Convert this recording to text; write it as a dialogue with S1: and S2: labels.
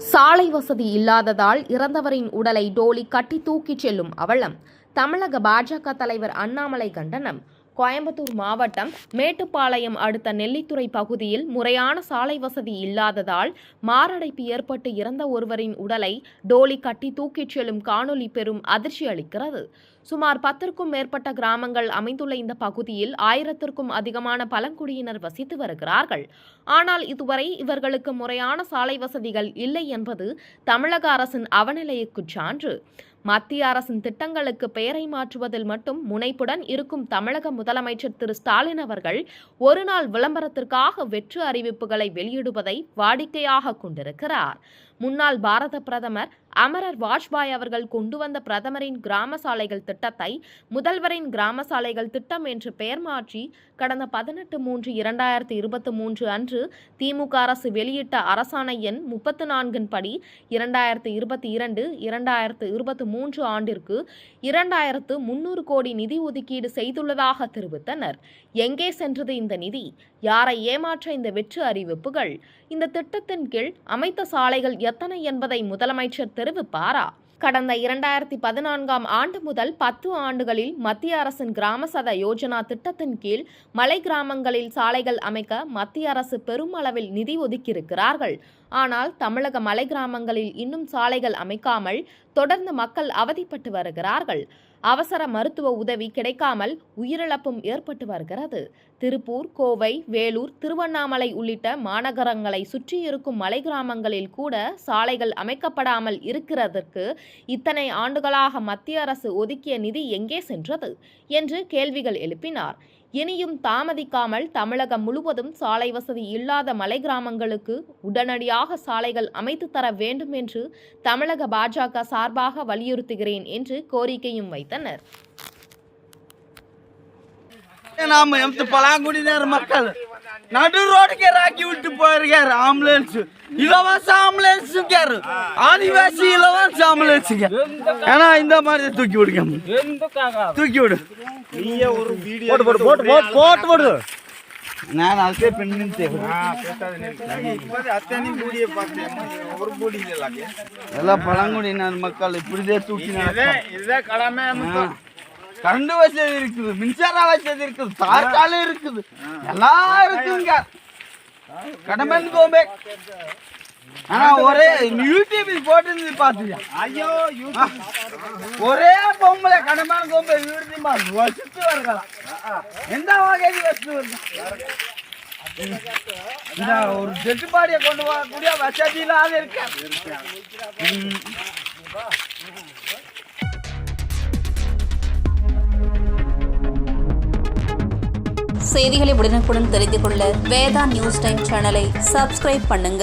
S1: சாலை வசதி இல்லாததால் இறந்தவரின் உடலை டோலி கட்டி தூக்கிச் செல்லும் அவலம். தமிழக பாஜக தலைவர் அண்ணாமலை கண்டனம். கோயம்புத்தூர் மாவட்டம் மேட்டுப்பாளையம் அடுத்த நெல்லித்துறை பகுதியில் முறையான சாலை வசதி இல்லாததால் மாரடைப்பு ஏற்பட்டு இறந்த ஒருவரின் உடலை டோலி கட்டி தூக்கிச் செல்லும் காணொலி பெரும் அதிர்ச்சி அளிக்கிறது. சுமார் 10க்கும் மேற்பட்ட கிராமங்கள் அமைந்துள்ள இந்த பகுதியில் 1000த்திற்கும் அதிகமான பழங்குடியினர் வசித்து வருகிறார்கள். ஆனால் இதுவரை இவர்களுக்கு முறையான சாலை வசதிகள் இல்லை என்பது தமிழக அரசின் அவநிலைக்கு சான்று. மத்திய அரசின் திட்டங்களுக்கு பெயரை மாற்றுவதில் மட்டும் முனைப்புடன் இருக்கும் தமிழக முதலமைச்சர் திரு ஸ்டாலின் அவர்கள் ஒருநாள் விளம்பரத்திற்காக வெற்று அறிவிப்புகளை வெளியிடுவதை வாடிக்கையாக கொண்டிருக்கிறார். முன்னாள் பாரத பிரதமர் அமரர் வாஜ்பாய் அவர்கள் கொண்டு வந்த பிரதமரின் கிராம சாலைகள் திட்டத்தை முதல்வரின் கிராம சாலைகள் திட்டம் என்று பெயர் மாற்றி கடந்த 18/3/2023 அன்று திமுக அரசு வெளியிட்ட அரசாணை எண் 34 படி 2022-2023 ஆண்டிற்கு 2300 கோடி நிதி ஒதுக்கீடு செய்துள்ளதாக தெரிவித்தனர். எங்கே சென்றது இந்த நிதி? யாரை ஏமாற்ற இந்த வெற்று அறிவிப்புகள்? இந்த திட்டத்தின் கீழ் அமைத்த சாலைகள் எத்தனை என்பதை முதலமைச்சர் தெரிவிப்பாரா? கடந்த 2014ஆம் ஆண்டு முதல் 10 ஆண்டுகளில் மத்திய அரசின் கிராம சத யோஜனா திட்டத்தின் கீழ் மலை கிராமங்களில் சாலைகள் அமைக்க மத்திய அரசு பெரும் அளவில் நிதி ஒதுக்கியிருக்கிறார்கள். ஆனால் தமிழக மலை கிராமங்களில் இன்னும் சாலைகள் அமைக்காமல் தொடர்ந்து மக்கள் அவதிப்பட்டு வருகிறார்கள். அவசர மருத்துவ உதவி கிடைக்காமல் உயிரிழப்பும் ஏற்பட்டு வருகிறது. திருப்பூர், கோவை, வேலூர், திருவண்ணாமலை உள்ளிட்ட மாநகரங்களை சுற்றியிருக்கும் மலை கிராமங்களில் கூட சாலைகள் அமைக்கப்படாமல் இருக்கிறதற்கு இத்தனை ஆண்டுகளாக மத்திய அரசு ஒதுக்கிய நிதி எங்கே சென்றது என்று கேள்விகள் எழுப்பினார். இனியும் தாமதிக்காமல் தமிழகம் முழுவதும் சாலை வசதி இல்லாத மலை கிராமங்களுக்கு உடனடியாக சாலைகள் அமைத்து தர வேண்டும் என்று தமிழக பாஜக சார்பாக வலியுறுத்துகிறேன் என்று கோரிக்கையும் வைத்தனர்.
S2: நாம பழங்குடியினர் மக்கள் நடு ரோடுக்கே ராக்கி விட்டு போயிருக்காரு. ஆம்புலன்ஸ் இலவச ஆம்புலன்ஸ் ஆதிவாசி இலவச ஆம்புலன்ஸ். ஏன்னா இந்த மாதிரி தூக்கி விடுங்க, தூக்கி விடு. போட்டு நான் அதுக்கே பெண்ணு எல்லாம் பழங்குடியினர் மக்கள் இப்படிதான் தூக்கி கரண்ட் வசதி இருக்குது, மின்சார வசதி இருக்குது, தார்கால இருக்குது, எல்லாம் இருக்குங்க. கடமன் கோம்பே ஆனா ஒரே யூடியூப் போட்டு பாத்தியா? ஐயோ ஒரே பொம்பளை கடமன் கோம்பே வசித்து வரலாம். எந்த வகைக்கு வசித்து வரலாம்? இந்த ஒரு செட்டுப்பாடியை கொண்டு வரக்கூடிய வசதி இல்லாத இருக்க.
S3: செய்திகளை உடனுக்குடன் தெரிந்து கொள்ள வேதா நியூஸ் டைம் சேனலை சப்ஸ்கிரைப் பண்ணுங்க.